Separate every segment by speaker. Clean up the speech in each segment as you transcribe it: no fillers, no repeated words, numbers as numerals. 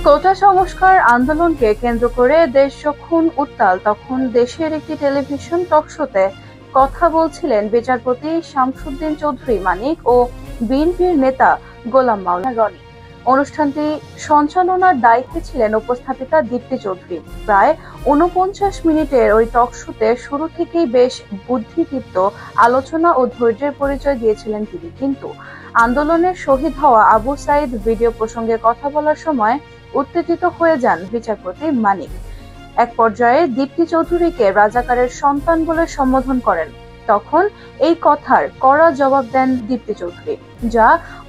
Speaker 1: কোটা সংস্কার আন্দোলনকে কেন্দ্র করে দেশ যখন উত্তাল, তখন দেশের একটি টেলিভিশন টকশোতে কথা বলছিলেন বিচারপতি শামসুদ্দিন চৌধুরী মানিক ও বিএনপির নেতা গোলাম মাওলানা রনি। অনুষ্ঠানটি সঞ্চালনার দায়িত্বে ছিলেন উপস্থাপিকা দীপ্তি চৌধুরী। প্রায় ৪৯ মিনিটের ওই টকশোতে শুরু থেকেই বেশ বুদ্ধিদীপ্ত আলোচনা ও ধৈর্যের পরিচয় দিয়েছিলেন তিনি। কিন্তু আন্দোলনের শহীদ হওয়া আবু সাইদ ভিডিও প্রসঙ্গে কথা বলার সময় উত্তেজিত হয়ে যান বিচারপতি মানিক। এক পর্যায়ে দীপ্তি চৌধুরীকে রাজাকারের সন্তান বলে সম্বোধন করেন। তখন এই কথার কড়া জবাব দেন দীপ্তি চৌধুরী, যা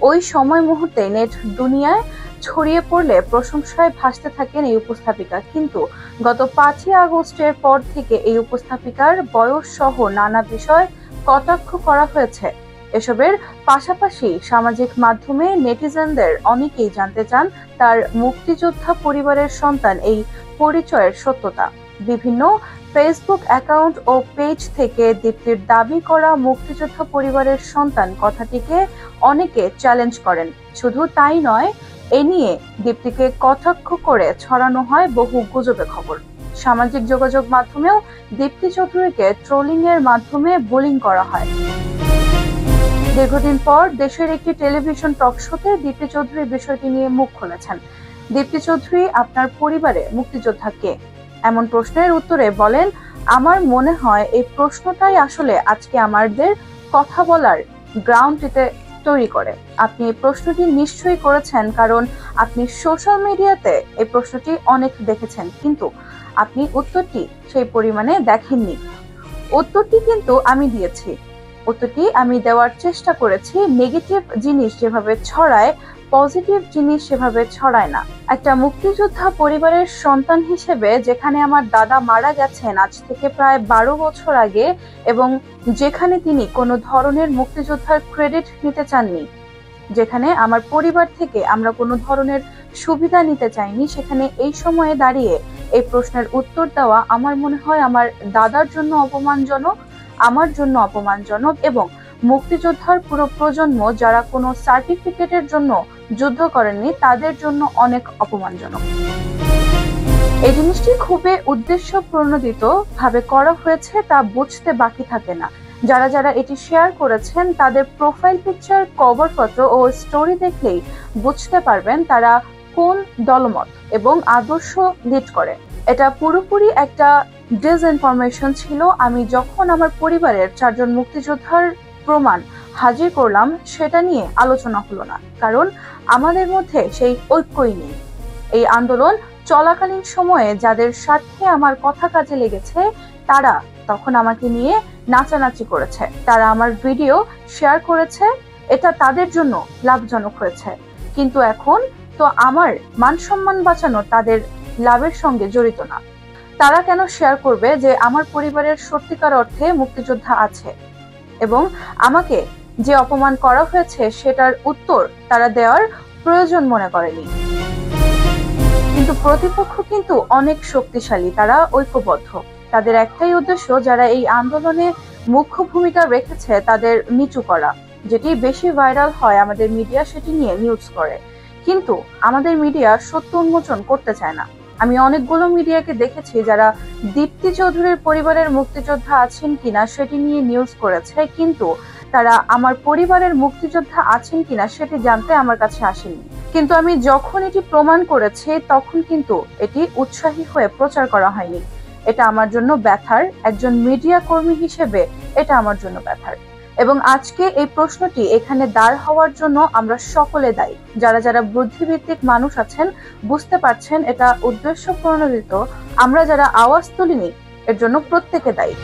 Speaker 1: ওই সময় মুহূর্তে নেট দুনিয়ায় ছড়িয়ে পড়লে প্রশংসায় ভাসতে থাকেন এই উপস্থাপিকা। কিন্তু গত ৫ই আগস্টের পর থেকে এই উপস্থাপিকার বয়স সহ নানা বিষয় কটাক্ষ করা হয়েছে। এসবের পাশাপাশি সামাজিক মাধ্যমে নেটিজেনদের অনেকেই জানতে চান তার মুক্তিযোদ্ধা পরিবারের সন্তান এই পরিচয়ের সত্যতা। বিভিন্ন ফেসবুক অ্যাকাউন্ট ও পেজ থেকে দীপ্তির দাবি করা মুক্তিযোদ্ধা পরিবারের সন্তান কথাটিকে অনেকে চ্যালেঞ্জ করেন। শুধু তাই নয়, এ নিয়ে দীপ্তিকে কটাক্ষ করে ছড়ানো হয় বহু গুজবে খবর। সামাজিক যোগাযোগ মাধ্যমেও দীপ্তি চৌধুরীকে ট্রোলিং এর মাধ্যমে বুলিং করা হয়। দীর্ঘদিন পর দেশের একটি টেলিভিশন টকশোতে দীপ্তি চৌধুরী বিষয়টি নিয়ে মুখ খুলেছেন। দীপ্তি চৌধুরী, আপনার পরিবারে মুক্তিযোদ্ধা কে? এমন প্রশ্নের উত্তরে বলেন, আমার মনে হয় এই প্রশ্নটাই আসলে আজকে আমাদের কথা বলার গ্রাউন্ডটিতে তৈরি করে। আপনি এই প্রশ্নটি নিশ্চয়ই করেছেন, কারণ আপনি সোশ্যাল মিডিয়াতে এই প্রশ্নটি অনেক দেখেছেন, কিন্তু আপনি উত্তরটি সেই পরিমাণে দেখেননি। উত্তরটি কিন্তু আমি দিয়েছি। উত্তরটি আমি দেওয়ার চেষ্টা করেছি। নেগেটিভ জিনিস যেভাবে ছড়ায়, পজিটিভ জিনিস সেভাবে ছড়ায় না। একটা মুক্তিযোদ্ধা পরিবারের সন্তান হিসেবে, যেখানে আমার দাদা মারা গেছেন আজ থেকে প্রায় ১২ বছর আগে, এবং যেখানে তিনি কোনো ধরনের মুক্তিযোদ্ধার ক্রেডিট নিতে চাননি, যেখানে আমার পরিবার থেকে আমরা কোনো ধরনের সুবিধা নিতে চাইনি, সেখানে এই সময়ে দাঁড়িয়ে এই প্রশ্নের উত্তর দেওয়া আমার মনে হয় আমার দাদার জন্য অপমানজনক, আমার জন্য অপমানজনক, এবং মুক্তিযোদ্ধার পুরো প্রজন্ম যারা কোনো সার্টিফিকেটের জন্য যুদ্ধ করেননি তাদের জন্য অনেক অপমানজনক। এই জিনিসটি খুবই উদ্দেশ্য প্রণোদিত ভাবে করা হয়েছে, তা বুঝতে বাকি থাকে না। যারা যারা এটি শেয়ার করেছেন তাদের প্রোফাইল পিকচার, কভার ফটো ও স্টোরি দেখলেই বুঝতে পারবেন তারা কোন দলমত এবং আদর্শ লিড করে। এটা পুরোপুরি একটা ডিসইনফরমেশন ছিল। আমি যখন আমার পরিবারের ৪ জন মুক্তিযোদ্ধার প্রমাণ হাজির করলাম, সেটা নিয়ে আলোচনা হলো না, কারণ আমাদের মধ্যে সেই ঐক্যই নেই। এই আন্দোলন চলাকালীন সময়ে যাদের স্বার্থে আমার কথা কাজে লেগেছে, তারা তখন আমাকে নিয়ে নাচানাচি করেছে, তারা আমার ভিডিও শেয়ার করেছে, এটা তাদের জন্য লাভজনক হয়েছে। কিন্তু এখন তো আমার মান সম্মান বাঁচানো তাদের লাভের সঙ্গে জড়িত না। তারা কেন শেয়ার করবে যে আমার পরিবারের সত্যিকার অর্থে মুক্তিযোদ্ধা আছে, এবং আমাকে যে অপমান করা হয়েছে সেটার উত্তর তারা দেওয়ার প্রয়োজন মনে করেনি। কিন্তু প্রতিপক্ষ কিন্তু অনেক শক্তিশালী, তারা ঐক্যবদ্ধ। তাদের একটাই উদ্দেশ্য, যারা এই আন্দোলনে মুখ্য ভূমিকা রেখেছে তাদের নিচু করা। যেটি বেশি ভাইরাল হয় আমাদের মিডিয়া সেটি নিয়ে নিউজ করে, কিন্তু আমাদের মিডিয়া সত্য উন্মোচন করতে চায় না। আমি অনেকগুলো মিডিয়াকে দেখেছি যারা দীপ্তি চৌধুরীর পরিবারের মুক্তিযোদ্ধা আছেন কিনা সেটি নিয়ে নিউজ করেছে, কিন্তু তারা আমার পরিবারের মুক্তিযোদ্ধা আছেন কিনা সেটি জানতে আমার কাছে আসেনি। কিন্তু আমি যখন এটি প্রমাণ করেছি তখন কিন্তু এটি উৎসাহী হয়ে প্রচার করা হয়নি। এটা আমার জন্য ব্যথার। একজন মিডিয়া কর্মী হিসেবে এটা আমার জন্য ব্যথার। এবং আজকে এই প্রশ্নটি এখানে দাঁড় হওয়ার জন্য আমরা সকলে দায়ী। যারা যারা বুদ্ধিভিত্তিক মানুষ আছেন বুঝতে পারছেন এটা উদ্দেশ্য প্রণোদিত। আমরা যারা আওয়াজ তুলিনি এর জন্য প্রত্যেকে দায়ী।